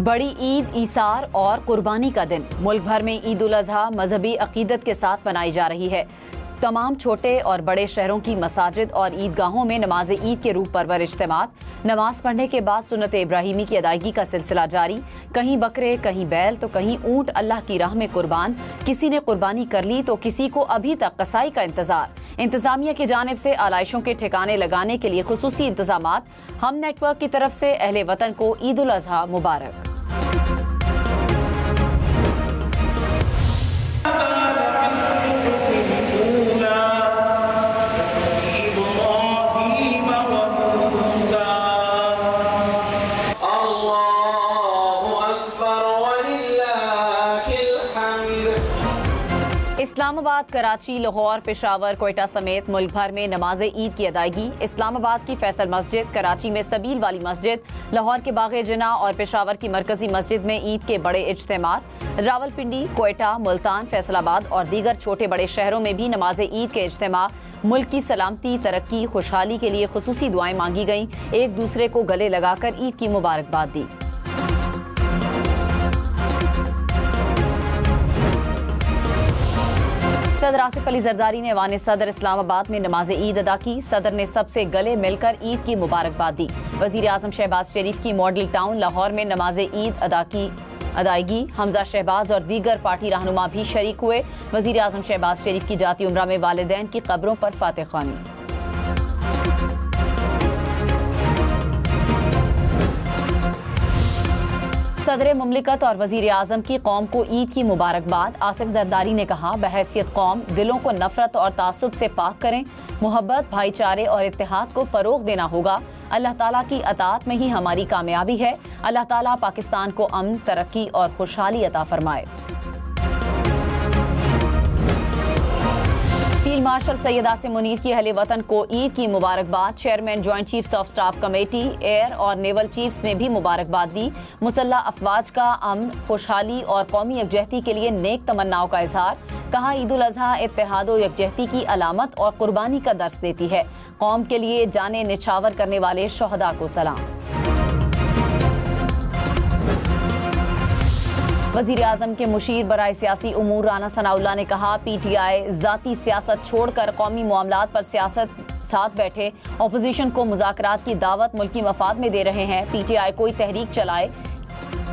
बड़ी ईद, ईसार और कुर्बानी का दिन। मुल्क भर में ईद उल अजहा मजहबी अकीदत के साथ मनाई जा रही है। तमाम छोटे और बड़े शहरों की मसाजिद और ईदगाहों में नमाज ईद के रूह परवर इज्तिमात, नमाज पढ़ने के बाद सुन्नत इब्राहिमी की अदायगी का सिलसिला जारी। कहीं बकरे, कहीं बैल तो कहीं ऊंट अल्लाह की राह में कुर्बान। किसी ने कुर्बानी कर ली तो किसी को अभी तक कसाई का इंतजार। इंतजामिया की जानिब से आलाइशों के ठिकाने लगाने के लिए खुसूसी इंतजामात। हम नेटवर्क की तरफ से अहले वतन को ईद उल अजहा मुबारक। इस्लामाबाद, कराची, लाहौर, पेशावर, कोयटा समेत मुल्क भर में नमाज ईद की अदायगी। इस्लामाबाद की फैसल मस्जिद, कराची में सबील वाली मस्जिद, लाहौर के बाग़े जिना और पेशावर की मरकजी मस्जिद में ईद के बड़े इज्तिमात। रावलपिंडी, कोयटा, मुल्तान, फैसलाबाद और दीगर छोटे बड़े शहरों में भी नमाज ईद के इज्तिमा। मुल्क की सलामती, तरक्की, खुशहाली के लिए खुसूसी दुआएं मांगी गईं। एक दूसरे को गले लगाकर ईद की मुबारकबाद दी। सदर आसिफ अली जरदारी ने ऐवान सदर इस्लामाबाद में नमाज ईद अदा की। सदर ने सबसे गले मिलकर ईद की मुबारकबाद दी। वजीर आजम शहबाज शरीफ की मॉडल टाउन लाहौर में नमाज ईद अदायगी हमजा शहबाज और दीगर पार्टी रहनुमा भी शरीक हुए। वजीर आजम शहबाज शरीफ की जाती उम्रा में वालिदैन की कब्रों पर फातिह ख्वानी। सदर मुमलिकत और वजीर आजम की कौम को ईद की मुबारकबाद। आसिफ जरदारी ने कहा, बहैसियत कौम दिलों को नफरत और तासुब से पाक करें। मोहब्बत, भाईचारे और इत्तेहाद को फरोग देना होगा। अल्लाह ताला की अताअत में ही हमारी कामयाबी है। अल्लाह ताला पाकिस्तान को अमन, तरक्की और खुशहाली अता फरमाए। फील्ड मार्शल सैयद आसिम मुनीर की अहले वतन को ईद की मुबारकबाद। Chairman joint chiefs of staff committee, air और नेवल चीफ्स ने भी मुबारकबाद दी। मुसल्लह अफवाज का अमन, खुशहाली और कौमी यकजहती के लिए नेक तमन्नाओं का इजहार। कहा, ईद उल अजहा इत्तेहाद और यकजहती की अलामत और कुर्बानी का दर्स देती है। कौम के लिए जाने निछावर करने वाले शोहदा को सलाम। वजीर आजम के मुशीर बराए सियासी उमूर राना सनाउल्लाह ने कहा, PTI जाती सियासत छोड़कर कौमी मामलात पर सियासत साथ बैठे अपोजिशन को मुज़ाकरात की दावत मुल्की मफाद में दे रहे हैं। PTI कोई तहरीक चलाए,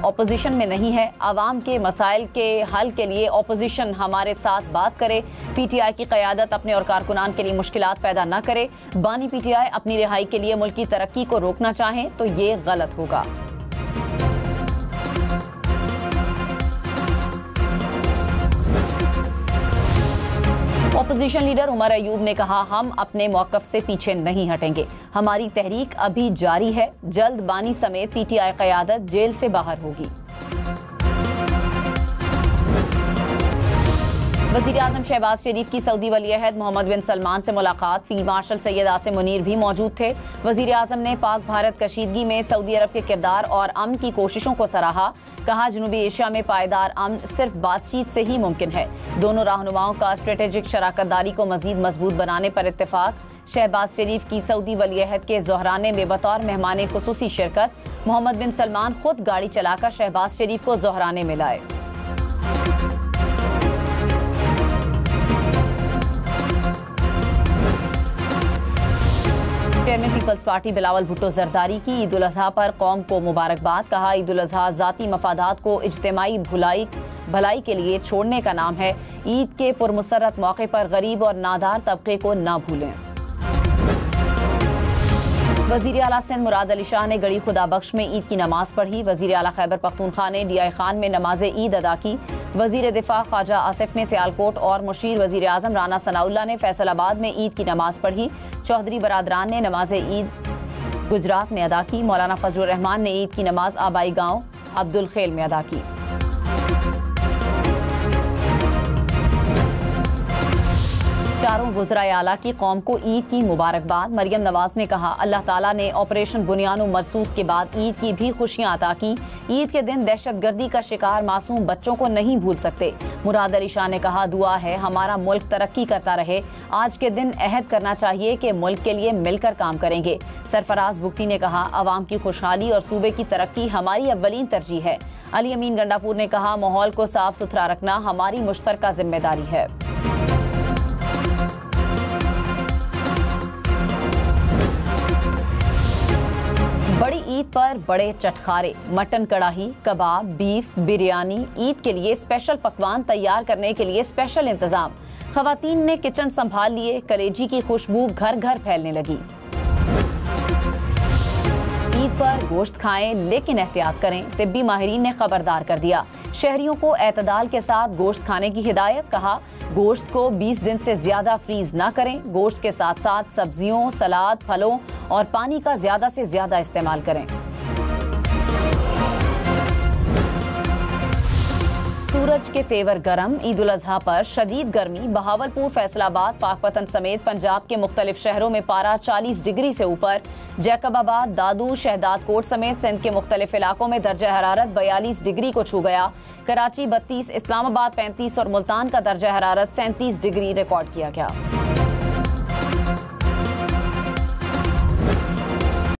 अपोजिशन में नहीं है। आवाम के मसाइल के हल के लिए अपोजिशन हमारे साथ बात करे। PTI की क़यादत अपने और कारकुनान के लिए मुश्किलात पैदा न करे। बानी PTI अपनी रिहाई के लिए मुल्क की तरक्की को रोकना चाहें तो ये गलत होगा। अपोजिशन लीडर उमर अयूब ने कहा, हम अपने मौक़िफ़ से पीछे नहीं हटेंगे। हमारी तहरीक अभी जारी है। जल्द बानी समेत PTI क़यादत जेल से बाहर होगी। वज़ीर आज़म शहबाज शरीफ की सऊदी वली अहद मोहम्मद बिन सलमान से मुलाकात। फील्ड मार्शल सैयद आसिम मुनीर भी मौजूद थे। वज़ीर आज़म ने पाक भारत कशीदगी में सऊदी अरब के किरदार और अमन की कोशिशों को सराहा। कहा, जनूबी एशिया में पायदार अमन सिर्फ बातचीत से ही मुमकिन है। दोनों रहनुमाओं का स्ट्रेटेजिक शराकतदारी को मजीद मजबूत बनाने पर इत्तेफाक। शहबाज शरीफ की सऊदी वली अहद के ज़ोहराने में बतौर मेहमान खुसूसी शिरकत। मोहम्मद बिन सलमान खुद गाड़ी चलाकर शहबाज शरीफ को ज़ोहराने में लाए। Chairman Peoples Party Bilawal Bhutto Zardari की ईद उल अजहा पर कौम को मुबारकबाद। कहा, ईद उल अजहा ज़ाती मफादात को इज्तिमाई भलाई के लिए छोड़ने का नाम है। ईद के पुरमसरत मौके पर गरीब और नादार तबके को ना भूलें। वज़ीर आला सिंध मुराद अली शाह ने गड़ी खुदा बख्श में ईद की नमाज पढ़ी। वज़ीर आला खैबर पख्तूनख्वा ने DI खान में नमाज ईद अदा की। वज़ीर दिफा ख्वाजा आसिफ ने सियालकोट और मुशीर वज़ीर आज़म राना सनाउल्लाह ने फैसलाबाद में ईद की नमाज पढ़ी। चौधरी बरादरान ने नमाज ईद गुजरात में अदा की। मौलाना फजलुर रहमान ने ईद की नमाज आबाई गाँव अब्दुल खेल में अदा की। चारों वज़राए आला की कौम को ईद की मुबारकबाद। मरियम नवाज ने कहा, अल्लाह ताला ने ऑपरेशन बुनियानो मरसूस के बाद ईद की भी खुशियां अता की। ईद के दिन दहशतगर्दी का शिकार मासूम बच्चों को नहीं भूल सकते। मुराद अली शाह ने कहा, दुआ है हमारा मुल्क तरक्की करता रहे। आज के दिन अहद करना चाहिए कि मुल्क के लिए मिलकर काम करेंगे। सरफराज बुगटी ने कहा, अवाम की खुशहाली और सूबे की तरक्की हमारी अव्वलीन तरजीह है। अली अमीन गंडापुर ने कहा, माहौल को साफ सुथरा रखना हमारी मुश्तरका जिम्मेदारी है। बड़ी ईद पर बड़े चटखारे, मटन कड़ाही, कबाब, बीफ, बिरयानी, ईद के लिए स्पेशल पकवान तैयार करने के लिए स्पेशल इंतजाम। खवातीन ने किचन संभाल लिए, कलेजी की खुशबू घर घर फैलने लगी। ईद पर गोश्त खाएं लेकिन एहतियात करें, तिब्बी माहिरीन ने खबरदार कर दिया। शहरियों को एतदाल के साथ गोश्त खाने की हिदायत। कहा, गोश्त को 20 दिन से ज्यादा फ्रीज ना करें। गोश्त के साथ साथ सब्जियों, सलाद, फलों और पानी का ज्यादा से ज्यादा इस्तेमाल करें। सूरज के तेवर गरम, ईद उल अजहा पर शदीद गर्मी। बहावलपुर, फैसलाबाद, पाकपतन समेत पंजाब के मुख्तलिफ शहरों में पारा 40 डिग्री से ऊपर। जैकबाबाद, दादू, शहदाद कोट समेत सिंध के मुख्तलिफ इलाकों में दर्जा हरारत 42 डिग्री को छू गया। कराची 32, इस्लामाबाद 35 और मुल्तान का दर्जा हरारत 37 डिग्री रिकॉर्ड किया गया।